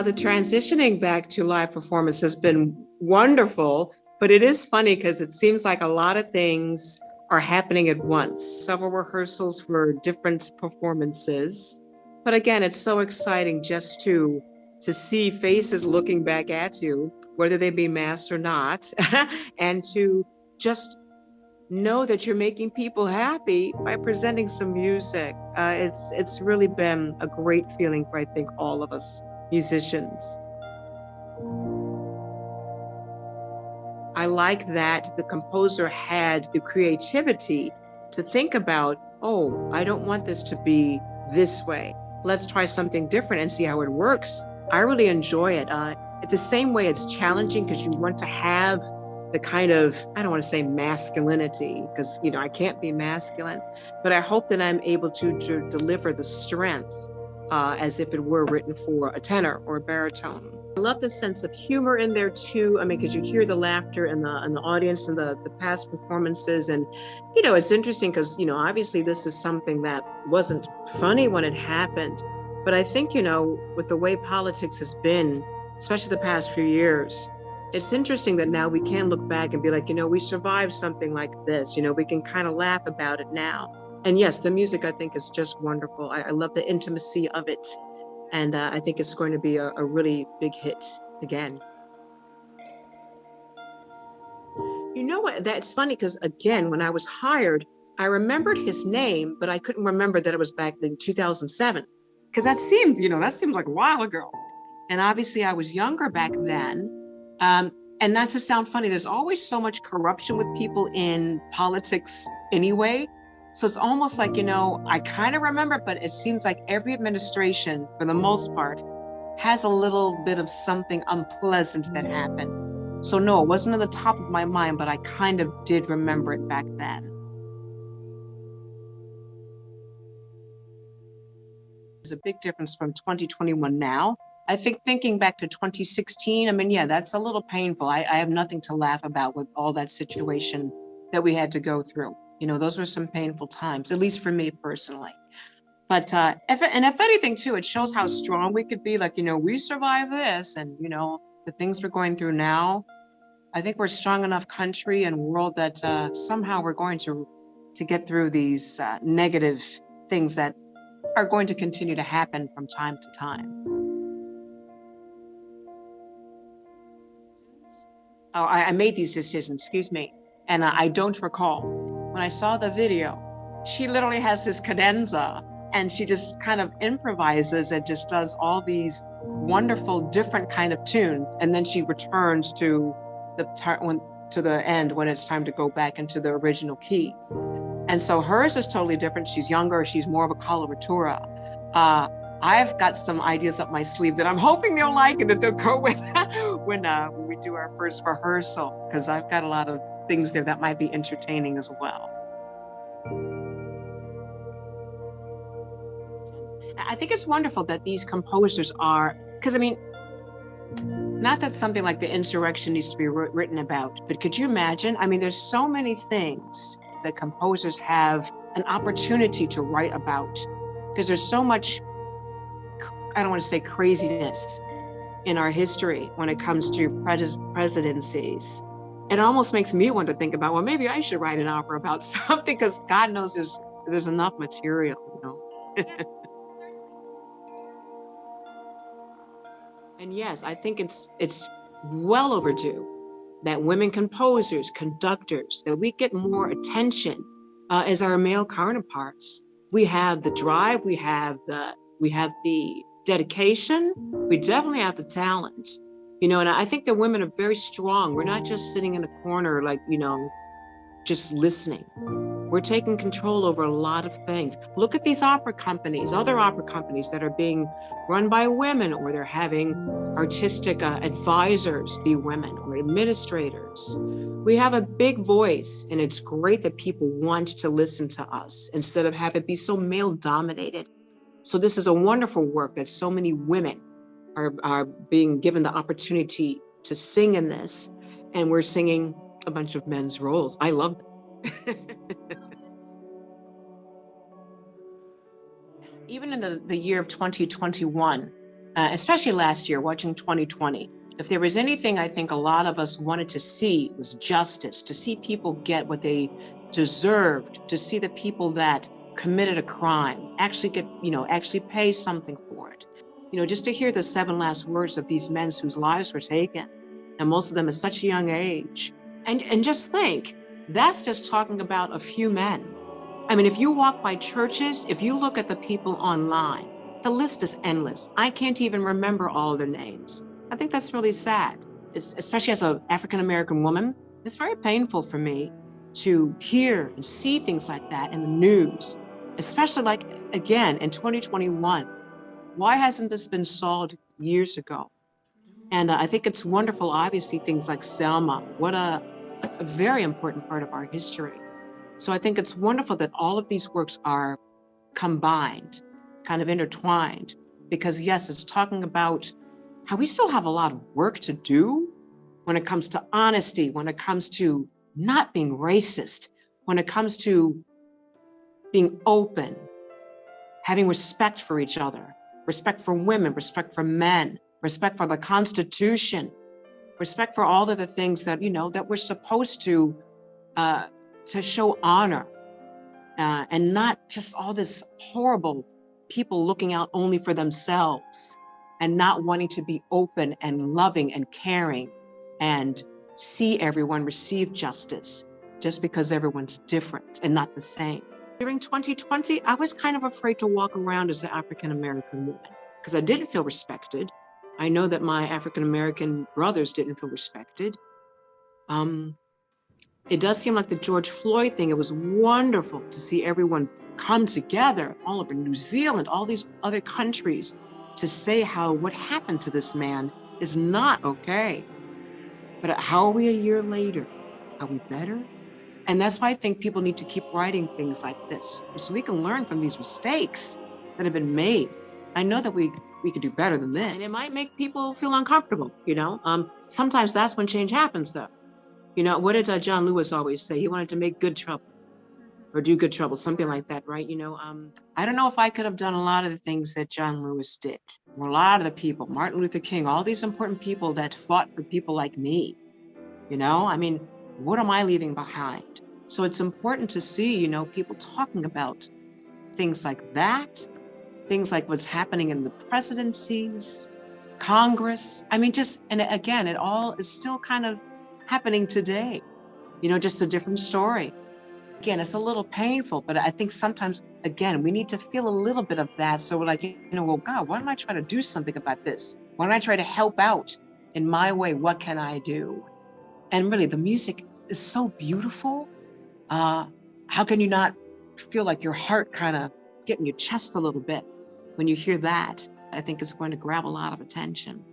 The transitioning back to live performance has been wonderful, but it is funny because it seems like a lot of things are happening at once. Several rehearsals for different performances. But again, it's so exciting just to see faces looking back at you, whether they be masked or not, and to just know that you're making people happy by presenting some music. It's really been a great feeling for, I think, all of us musicians. I like that the composer had the creativity to think about, oh, I don't want this to be this way. Let's try something different and see how it works. I really enjoy it. At the same way, it's challenging because you want to have the kind of, I don't want to say masculinity, because, I can't be masculine, but I hope that I'm able to deliver the strength as if it were written for a tenor or a baritone. I love the sense of humor in there too. I mean, because you hear the laughter in the audience and the past performances. And, it's interesting because, obviously this is something that wasn't funny when it happened. But I think, with the way politics has been, especially the past few years, it's interesting that now we can look back and be like, we survived something like this. We can kind of laugh about it now. And yes, the music, I think, is just wonderful. I love the intimacy of it. And I think it's going to be a really big hit again. You know what? That's funny because, again, when I was hired, I remembered his name, but I couldn't remember that it was back in 2007. Because that seemed like a while ago. And obviously I was younger back then. And not to sound funny, there's always so much corruption with people in politics anyway. So it's almost like, I kind of remember, but it seems like every administration, for the most part, has a little bit of something unpleasant that happened. So no, it wasn't at the top of my mind, but I kind of did remember it back then. There's a big difference from 2021 now. I think thinking back to 2016, I mean, yeah, that's a little painful. I have nothing to laugh about with all that situation that we had to go through. Those were some painful times, at least for me personally. But if anything, too, it shows how strong we could be. Like, we survived this, and the things we're going through now. I think we're a strong enough country and world that somehow we're going to get through these negative things that are going to continue to happen from time to time. Oh, I made these decisions, excuse me, and I don't recall. When I saw the video, she literally has this cadenza and she just kind of improvises and just does all these wonderful different kind of tunes. And then she returns to the end when it's time to go back into the original key. And so hers is totally different. She's younger, she's more of a coloratura. I've got some ideas up my sleeve that I'm hoping they'll like and that they'll go with when we do our first rehearsal, because I've got a lot of things there that might be entertaining as well. I think it's wonderful that these composers are, because I mean, not that something like the insurrection needs to be written about, but could you imagine? I mean, there's so many things that composers have an opportunity to write about, because there's so much, I don't want to say craziness in our history when it comes to presidencies. It almost makes me want to think about, well, maybe I should write an opera about something, because God knows there's enough material, Yes. And yes, I think it's well overdue that women composers, conductors, that we get more attention as our male counterparts. We have the drive, we have the dedication, we definitely have the talent, and I think that women are very strong. We're not just sitting in a corner, like, just listening. We're taking control over a lot of things. Look at these other opera companies that are being run by women, or they're having artistic advisors be women, or administrators. We have a big voice, and it's great that people want to listen to us instead of have it be so male dominated. So this is a wonderful work that so many women are being given the opportunity to sing in this, and we're singing a bunch of men's roles. I love it. Even in the year of 2021, especially last year, watching 2020. If there was anything I think a lot of us wanted to see was justice, to see people get what they deserved, to see the people that committed a crime actually get, actually pay something for it. Just to hear the seven last words of these men whose lives were taken, and most of them at such a young age. And just think, that's just talking about a few men. I mean, if you walk by churches, if you look at the people online, the list is endless. I can't even remember all their names. I think that's really sad. Especially as an African American woman, it's very painful for me to hear and see things like that in the news, especially like, again, in 2021. Why hasn't this been solved years ago? And I think it's wonderful, obviously, things like Selma. What a very important part of our history. So I think it's wonderful that all of these works are combined, kind of intertwined, because yes, it's talking about how we still have a lot of work to do when it comes to honesty, when it comes to not being racist, when it comes to being open, having respect for each other, respect for women, respect for men, respect for the Constitution, respect for all of the things that, that we're supposed to show honor, and not just all this horrible people looking out only for themselves and not wanting to be open and loving and caring and see everyone receive justice just because everyone's different and not the same. During 2020, I was kind of afraid to walk around as an African American woman because I didn't feel respected. I know that my African American brothers didn't feel respected. It does seem like the George Floyd thing, it was wonderful to see everyone come together all over New Zealand, all these other countries, to say how what happened to this man is not okay. But how are we a year later? Are we better? And that's why I think people need to keep writing things like this, so we can learn from these mistakes that have been made. I know that we could do better than this. And it might make people feel uncomfortable, Sometimes that's when change happens, though. What did John Lewis always say? He wanted to make good trouble or do good trouble, something like that, right? I don't know if I could have done a lot of the things that John Lewis did, or a lot of the people, Martin Luther King, all these important people that fought for people like me. I mean, what am I leaving behind? So it's important to see, people talking about things like that, things like what's happening in the presidencies, Congress. I mean, and again, it all is still kind of happening today, just a different story. Again, it's a little painful, but I think sometimes, again, we need to feel a little bit of that. So we're like, well, God, why don't I try to do something about this? Why don't I try to help out in my way? What can I do? And really, the music is so beautiful. How can you not feel like your heart kind of get in your chest a little bit when you hear that? I think it's going to grab a lot of attention.